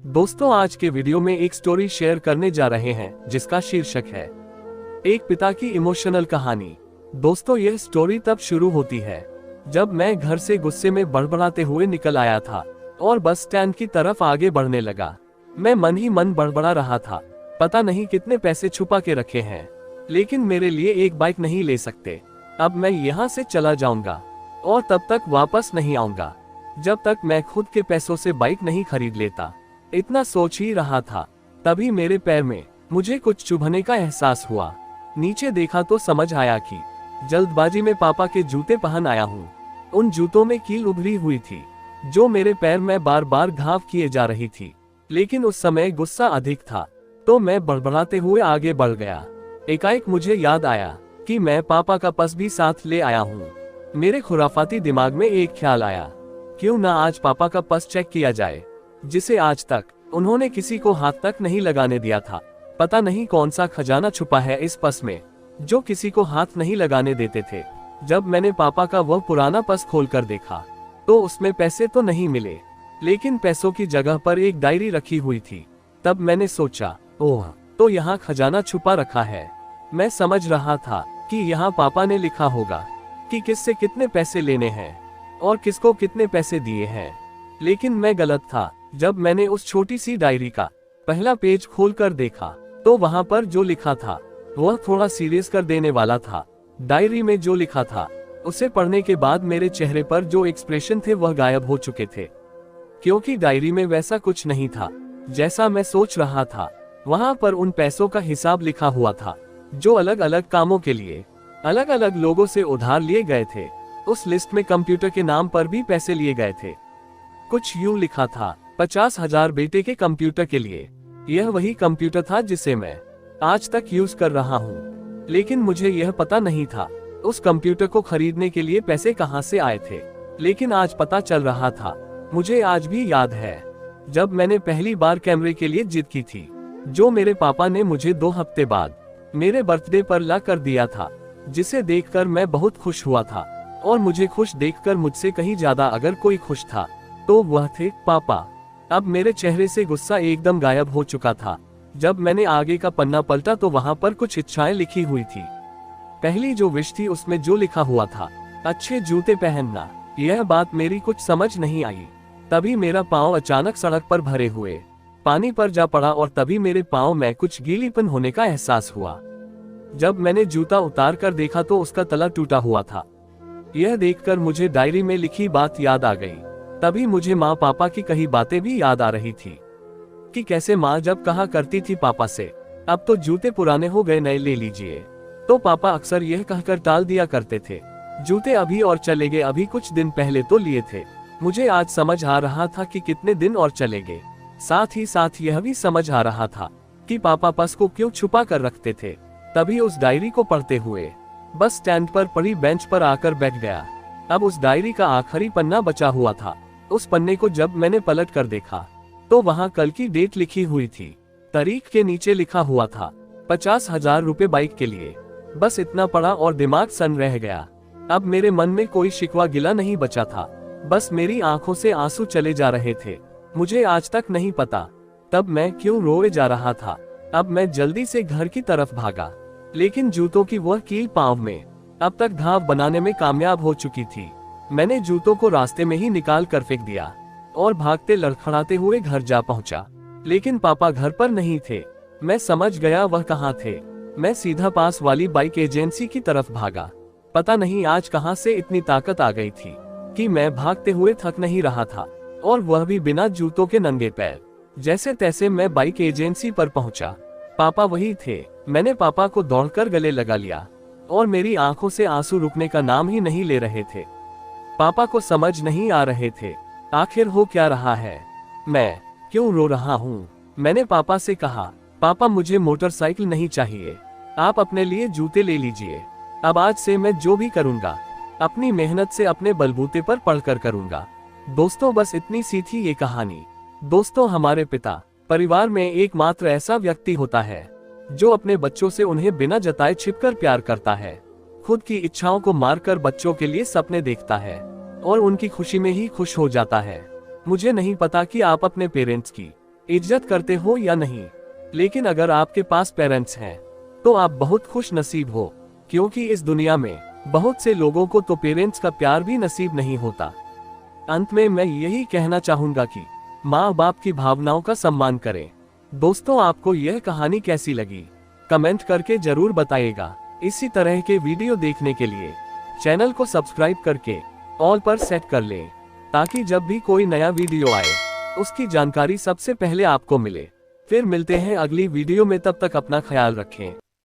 दोस्तों, आज के वीडियो में एक स्टोरी शेयर करने जा रहे हैं जिसका शीर्षक है एक पिता की इमोशनल कहानी। दोस्तों, यह स्टोरी तब शुरू होती है जब मैं घर से गुस्से में बड़बड़ाते हुए निकल आया था और बस स्टैंड की तरफ आगे बढ़ने लगा। मैं मन ही मन बड़बड़ा रहा था, पता नहीं कितने पैसे छुपा के रखे हैं, लेकिन मेरे लिए एक बाइक नहीं ले सकते। अब मैं यहाँ से चला जाऊंगा और तब तक वापस नहीं आऊंगा जब तक मैं खुद के पैसों से बाइक नहीं खरीद लेता। इतना सोच ही रहा था, तभी मेरे पैर में मुझे कुछ चुभने का एहसास हुआ। नीचे देखा तो समझ आया कि जल्दबाजी में पापा के जूते पहन आया हूँ। उन जूतों में कील उभरी हुई थी जो मेरे पैर में बार बार घाव किए जा रही थी, लेकिन उस समय गुस्सा अधिक था तो मैं बड़बड़ाते हुए आगे बढ़ गया। एकाएक मुझे याद आया कि मैं पापा का पर्स भी साथ ले आया हूँ। मेरे खुराफाती दिमाग में एक ख्याल आया, क्यों ना आज पापा का पर्स चेक किया जाए, जिसे आज तक उन्होंने किसी को हाथ तक नहीं लगाने दिया था। पता नहीं कौन सा खजाना छुपा है इस पर्स में जो किसी को हाथ नहीं लगाने देते थे। जब मैंने पापा का वह पुराना पर्स खोलकर देखा तो उसमें पैसे तो नहीं मिले, लेकिन पैसों की जगह पर एक डायरी रखी हुई थी। तब मैंने सोचा, ओह, तो यहाँ खजाना छुपा रखा है। मैं समझ रहा था कि यहाँ पापा ने लिखा होगा कि किससे कितने पैसे लेने हैं और किसको कितने पैसे दिए हैं, लेकिन मैं गलत था। जब मैंने उस छोटी सी डायरी का पहला पेज खोलकर देखा तो वहां पर जो लिखा था वह थोड़ा सीरियस कर देने वाला था। डायरी में जो लिखा था उसे पढ़ने के बाद मेरे चेहरे पर जो एक्सप्रेशन थे वह गायब हो चुके थे, क्योंकि डायरी में वैसा कुछ नहीं था जैसा मैं सोच रहा था। वहां पर उन पैसों का हिसाब लिखा हुआ था जो अलग अलग कामों के लिए अलग अलग लोगों से उधार लिए गए थे। उस लिस्ट में कंप्यूटर के नाम पर भी पैसे लिए गए थे। कुछ यूं लिखा था, 50,000 बेटे के कंप्यूटर के लिए। यह वही कंप्यूटर था जिसे मैं आज तक यूज कर रहा हूँ, लेकिन मुझे यह पता नहीं था उस कंप्यूटर को खरीदने के लिए पैसे कहाँ से आए थे। लेकिन आज पता चल रहा था। मुझे आज भी याद है जब मैंने पहली बार कैमरे के लिए जिद की थी, जो मेरे पापा ने मुझे 2 हफ्ते बाद मेरे बर्थडे पर ला कर दिया था, जिसे देखकर मैं बहुत खुश हुआ था। और मुझे खुश देखकर मुझसे कहीं ज्यादा अगर कोई खुश था तो वह थे पापा। अब मेरे चेहरे से गुस्सा एकदम गायब हो चुका था। जब मैंने आगे का पन्ना पलटा तो वहां पर कुछ इच्छाएं लिखी हुई थी। पहली जो विश थी उसमें जो लिखा हुआ था, अच्छे जूते पहनना। यह बात मेरी कुछ समझ नहीं आई। तभी मेरा पाँव अचानक सड़क पर भरे हुए पानी पर जा पड़ा और तभी मेरे पाँव में कुछ गीलीपन होने का एहसास हुआ। जब मैंने जूता उतार कर देखा तो उसका तला टूटा हुआ था। यह देखकर मुझे डायरी में लिखी बात याद आ गई। तभी मुझे माँ पापा की कही बातें भी याद आ रही थी कि कैसे माँ जब कहा करती थी पापा से, अब तो जूते पुराने हो गए, नए ले लीजिए, तो पापा अक्सर यह कहकर टाल दिया करते थे, जूते अभी और चलेंगे, अभी कुछ दिन पहले तो लिए थे। मुझे आज समझ आ रहा था कि कितने दिन और चलेंगे। साथ ही साथ यह भी समझ आ रहा था कि पापा पर्स को क्यों छुपा कर रखते थे। तभी उस डायरी को पढ़ते हुए बस स्टैंड पर पड़ी बेंच पर आकर बैठ गया। अब उस डायरी का आखिरी पन्ना बचा हुआ था। उस पन्ने को जब मैंने पलट कर देखा तो वहां कल की डेट लिखी हुई थी। तारीख के नीचे लिखा हुआ था 50,000 रुपए बाइक के लिए। बस इतना पढ़ा और दिमाग सन रह गया। अब मेरे मन में कोई शिकवा गिला नहीं बचा था, बस मेरी आंखों से आंसू चले जा रहे थे। मुझे आज तक नहीं पता तब मैं क्यों रोए जा रहा था। अब मैं जल्दी से घर की तरफ भागा, लेकिन जूतों की वह कील पांव में अब तक घाव बनाने में कामयाब हो चुकी थी। मैंने जूतों को रास्ते में ही निकाल कर फेंक दिया और भागते लड़खड़ाते हुए घर जा पहुंचा, लेकिन पापा घर पर नहीं थे। मैं समझ गया वह कहाँ थे। मैं सीधा पास वाली बाइक एजेंसी की तरफ भागा। पता नहीं आज कहाँ से इतनी ताकत आ गई थी कि मैं भागते हुए थक नहीं रहा था, और वह भी बिना जूतों के नंगे पैर। जैसे तैसे मैं बाइक एजेंसी पर पहुंचा। पापा वही थे। मैंने पापा को दौड़कर गले लगा लिया और मेरी आंखों से आंसू रुकने का नाम ही नहीं ले रहे थे। पापा को समझ नहीं आ रहे थे आखिर हो क्या रहा है, मैं क्यों रो रहा हूँ। मैंने पापा से कहा, पापा मुझे मोटरसाइकिल नहीं चाहिए, आप अपने लिए जूते ले लीजिए। अब आज से मैं जो भी करूँगा अपनी मेहनत से अपने बलबूते पर पढ़कर करूँगा। दोस्तों, बस इतनी सी थी ये कहानी। दोस्तों, हमारे पिता परिवार में एकमात्र ऐसा व्यक्ति होता है जो अपने बच्चों से उन्हें बिना जताए छिपकर प्यार करता है, खुद की इच्छाओं को मारकर बच्चों के लिए सपने देखता है और उनकी खुशी में ही खुश हो जाता है। मुझे नहीं पता कि आप अपने पेरेंट्स की इज्जत करते हो या नहीं। लेकिन अगर आपके पास पेरेंट्स हैं तो आप बहुत खुश नसीब हो, क्योंकि इस दुनिया में बहुत से लोगों को तो पेरेंट्स का प्यार भी नसीब नहीं होता। अंत में मैं यही कहना चाहूंगा कि माँ बाप की भावनाओं का सम्मान करें। दोस्तों, आपको यह कहानी कैसी लगी कमेंट करके जरूर बताइएगा। इसी तरह के वीडियो देखने के लिए चैनल को सब्सक्राइब करके ऑल पर सेट कर लें, ताकि जब भी कोई नया वीडियो आए उसकी जानकारी सबसे पहले आपको मिले। फिर मिलते हैं अगली वीडियो में, तब तक अपना ख्याल रखें।